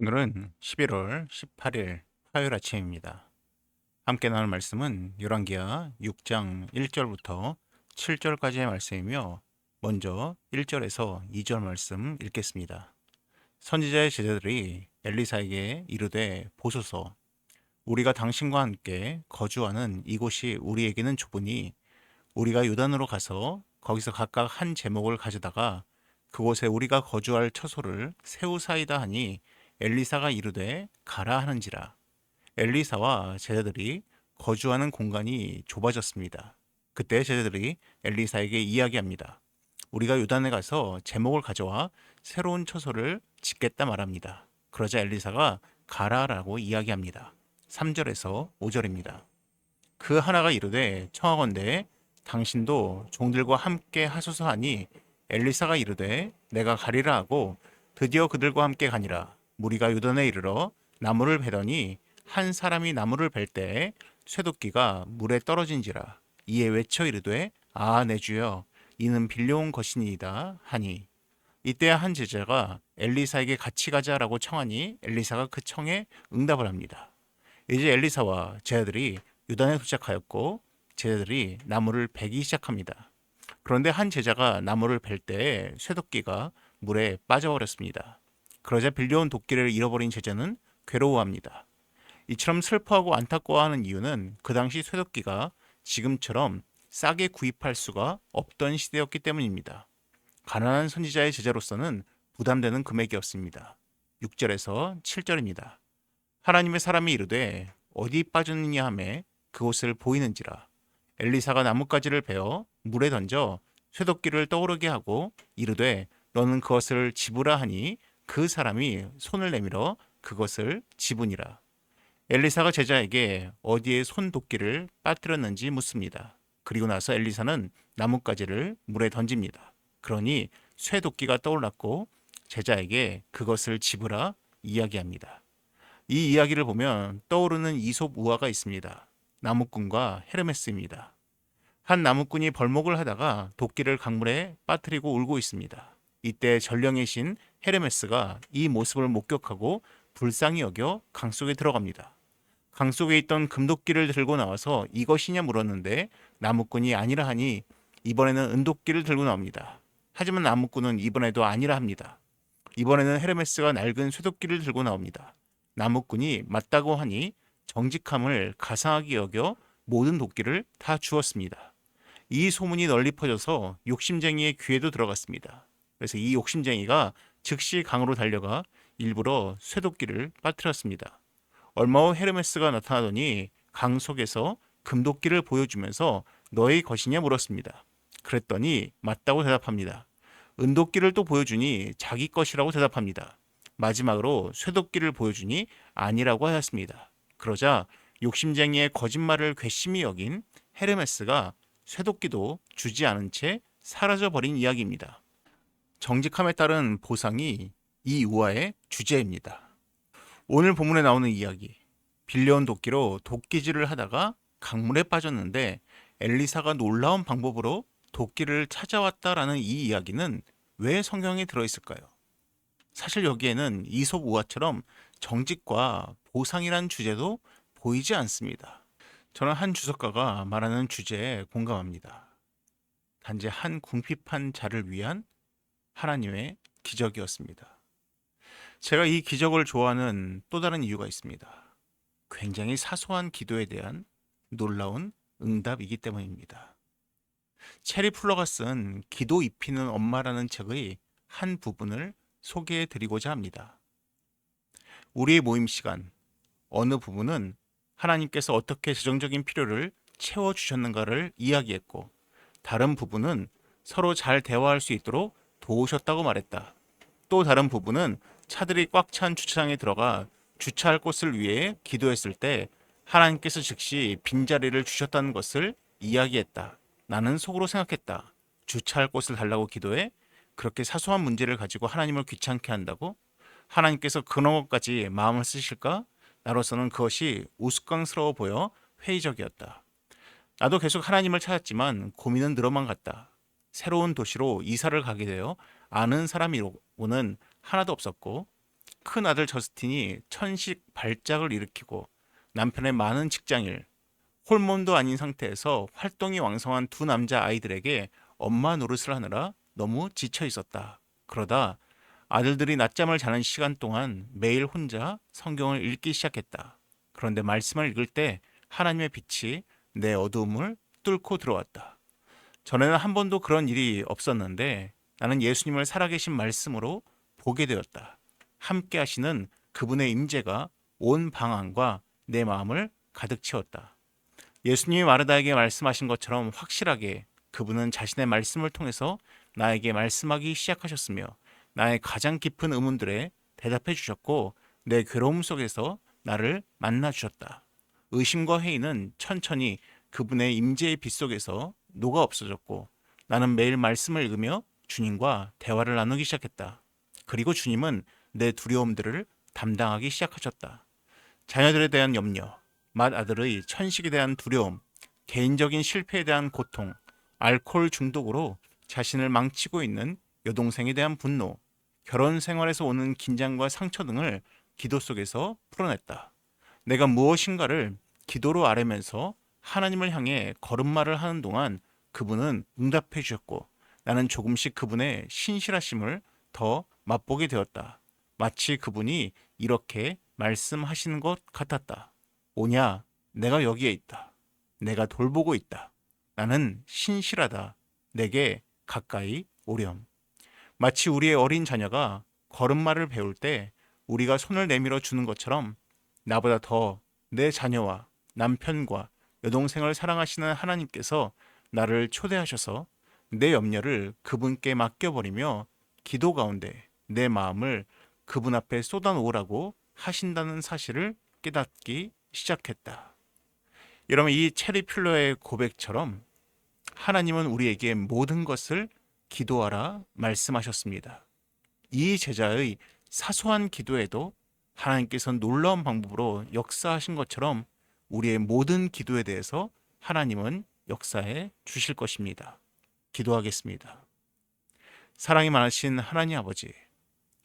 오늘은 11월 18일 화요일 아침입니다. 함께 나눌 말씀은 열왕기하 6장 1절부터 7절까지의 말씀이며 먼저 1절에서 2절 말씀 읽겠습니다. 선지자의 제자들이 엘리사에게 이르되 보소서, 우리가 당신과 함께 거주하는 이곳이 우리에게는 좁으니 우리가 요단으로 가서 거기서 각각 한 제목을 가져다가 그곳에 우리가 거주할 처소를 세우사이다 하니 엘리사가 이르되 가라 하는지라. 엘리사와 제자들이 거주하는 공간이 좁아졌습니다. 그때 제자들이 엘리사에게 이야기합니다. 우리가 요단에 가서 제목을 가져와 새로운 처소를 짓겠다 말합니다. 그러자 엘리사가 가라라고 이야기합니다. 3절에서 5절입니다. 그 하나가 이르되 청하건대 당신도 종들과 함께 하소서 하니 엘리사가 이르되 내가 가리라 하고 드디어 그들과 함께 가니라. 무리가 요단에 이르러 나무를 베더니 한 사람이 나무를 벨 때에 쇠도끼가 물에 떨어진지라. 이에 외쳐 이르되 내 주여 이는 빌려온 것이니이다 하니 이때 한 제자가 엘리사에게 같이 가자라고 청하니 엘리사가 그 청에 응답을 합니다. 이제 엘리사와 제자들이 요단에 도착하였고 제자들이 나무를 베기 시작합니다. 그런데 한 제자가 나무를 벨 때에 쇠도끼가 물에 빠져버렸습니다. 그러자 빌려온 도끼를 잃어버린 제자는 괴로워합니다. 이처럼 슬퍼하고 안타까워하는 이유는 그 당시 쇠도끼가 지금처럼 싸게 구입할 수가 없던 시대였기 때문입니다. 가난한 선지자의 제자로서는 부담되는 금액이었습니다. 6절에서 7절입니다. 하나님의 사람이 이르되 어디 빠졌느냐 하매 그곳을 보이는지라. 엘리사가 나뭇가지를 베어 물에 던져 쇠도끼를 떠오르게 하고 이르되 너는 그것을 집으라 하니 그 사람이 손을 내밀어 그것을 집으니라. 엘리사가 제자에게 어디에 손도끼를 빠뜨렸는지 묻습니다. 그리고 나서 엘리사는 나뭇가지를 물에 던집니다. 그러니 쇠도끼가 떠올랐고 제자에게 그것을 집으라 이야기합니다. 이 이야기를 보면 떠오르는 이솝 우화가 있습니다. 나무꾼과 헤르메스입니다. 한 나무꾼이 벌목을 하다가 도끼를 강물에 빠뜨리고 울고 있습니다. 이때 전령의 신 헤르메스가 이 모습을 목격하고 불쌍히 여겨 강 속에 들어갑니다. 강 속에 있던 금도끼를 들고 나와서 이것이냐 물었는데 나무꾼이 아니라 하니 이번에는 은도끼를 들고 나옵니다. 하지만 나무꾼은 이번에도 아니라 합니다. 이번에는 헤르메스가 낡은 쇠도끼를 들고 나옵니다. 나무꾼이 맞다고 하니 정직함을 가상하게 여겨 모든 도끼를 다 주었습니다. 이 소문이 널리 퍼져서 욕심쟁이의 귀에도 들어갔습니다. 그래서 이 욕심쟁이가 즉시 강으로 달려가 일부러 쇠도끼를 빠뜨렸습니다. 얼마 후 헤르메스가 나타나더니 강 속에서 금도끼를 보여주면서 너의 것이냐 물었습니다. 그랬더니 맞다고 대답합니다. 은도끼를 또 보여주니 자기 것이라고 대답합니다. 마지막으로 쇠도끼를 보여주니 아니라고 하였습니다. 그러자 욕심쟁이의 거짓말을 괘씸히 여긴 헤르메스가 쇠도끼도 주지 않은 채 사라져버린 이야기입니다. 정직함에 따른 보상이 이 우화의 주제입니다. 오늘 본문에 나오는 이야기, 빌려온 도끼로 도끼질을 하다가 강물에 빠졌는데 엘리사가 놀라운 방법으로 도끼를 찾아왔다라는 이 이야기는 왜 성경에 들어있을까요? 사실 여기에는 이솝 우화처럼 정직과 보상이란 주제도 보이지 않습니다. 저는 한 주석가가 말하는 주제에 공감합니다. 단지 한 궁핍한 자를 위한 하나님의 기적이었습니다. 제가 이 기적을 좋아하는 또 다른 이유가 있습니다. 굉장히 사소한 기도에 대한 놀라운 응답이기 때문입니다. 체리 플러가 쓴 기도 입히는 엄마라는 책의 한 부분을 소개해 드리고자 합니다. 우리의 모임 시간, 어느 부분은 하나님께서 어떻게 재정적인 필요를 채워주셨는가를 이야기했고, 다른 부분은 서로 잘 대화할 수 있도록 도우셨다고 말했다. 또 다른 부분은 차들이 꽉 찬 주차장에 들어가 주차할 곳을 위해 기도했을 때 하나님께서 즉시 빈자리를 주셨다는 것을 이야기했다. 나는 속으로 생각했다. 주차할 곳을 달라고 기도해? 그렇게 사소한 문제를 가지고 하나님을 귀찮게 한다고? 하나님께서 그런 것까지 마음을 쓰실까? 나로서는 그것이 우스꽝스러워 보여 회의적이었다. 나도 계속 하나님을 찾았지만 고민은 늘어만 갔다. 새로운 도시로 이사를 가게 되어 아는 사람이로는 하나도 없었고 큰 아들 저스틴이 천식 발작을 일으키고 남편의 많은 직장일, 호르몬도 아닌 상태에서 활동이 왕성한 두 남자 아이들에게 엄마 노릇을 하느라 너무 지쳐 있었다. 그러다 아들들이 낮잠을 자는 시간 동안 매일 혼자 성경을 읽기 시작했다. 그런데 말씀을 읽을 때 하나님의 빛이 내 어두움을 뚫고 들어왔다. 전에는 한 번도 그런 일이 없었는데 나는 예수님을 살아계신 말씀으로 보게 되었다. 함께 하시는 그분의 임재가 온 방 안과 내 마음을 가득 채웠다. 예수님이 마르다에게 말씀하신 것처럼 확실하게 그분은 자신의 말씀을 통해서 나에게 말씀하기 시작하셨으며 나의 가장 깊은 의문들에 대답해 주셨고 내 괴로움 속에서 나를 만나 주셨다. 의심과 회의는 천천히 그분의 임재의 빛 속에서 녹아 없어졌고 나는 매일 말씀을 읽으며 주님과 대화를 나누기 시작했다. 그리고 주님은 내 두려움들을 담당하기 시작하셨다. 자녀들에 대한 염려, 맏아들의 천식에 대한 두려움, 개인적인 실패에 대한 고통, 알코올 중독으로 자신을 망치고 있는 여동생에 대한 분노, 결혼 생활에서 오는 긴장과 상처 등을 기도 속에서 풀어냈다. 내가 무엇인가를 기도로 아뢰면서 하나님을 향해 걸음마를 하는 동안 그분은 응답해 주셨고 나는 조금씩 그분의 신실하심을 더 맛보게 되었다. 마치 그분이 이렇게 말씀하시는 것 같았다. 오냐, 내가 여기에 있다. 내가 돌보고 있다. 나는 신실하다. 내게 가까이 오렴. 마치 우리의 어린 자녀가 걸음마를 배울 때 우리가 손을 내밀어 주는 것처럼 나보다 더 내 자녀와 남편과 여동생을 사랑하시는 하나님께서 나를 초대하셔서 내 염려를 그분께 맡겨버리며 기도 가운데 내 마음을 그분 앞에 쏟아놓으라고 하신다는 사실을 깨닫기 시작했다. 여러분, 이 체리 퓰러의 고백처럼 하나님은 우리에게 모든 것을 기도하라 말씀하셨습니다. 이 제자의 사소한 기도에도 하나님께서 놀라운 방법으로 역사하신 것처럼 우리의 모든 기도에 대해서 하나님은 역사해 주실 것입니다. 기도하겠습니다. 사랑이 많으신 하나님 아버지,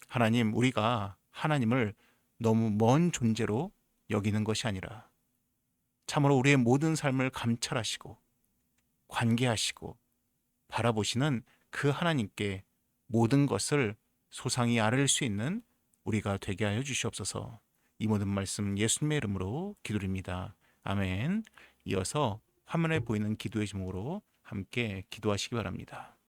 하나님, 우리가 하나님을 너무 먼 존재로 여기는 것이 아니라 참으로 우리의 모든 삶을 감찰하시고 관계하시고 바라보시는 그 하나님께 모든 것을 소상히 아뢰 수 있는 우리가 되게 하여 주시옵소서. 이 모든 말씀 예수님의 이름으로 기도드립니다. 아멘. 이어서 화면에 보이는 기도의 제목으로 함께 기도하시기 바랍니다.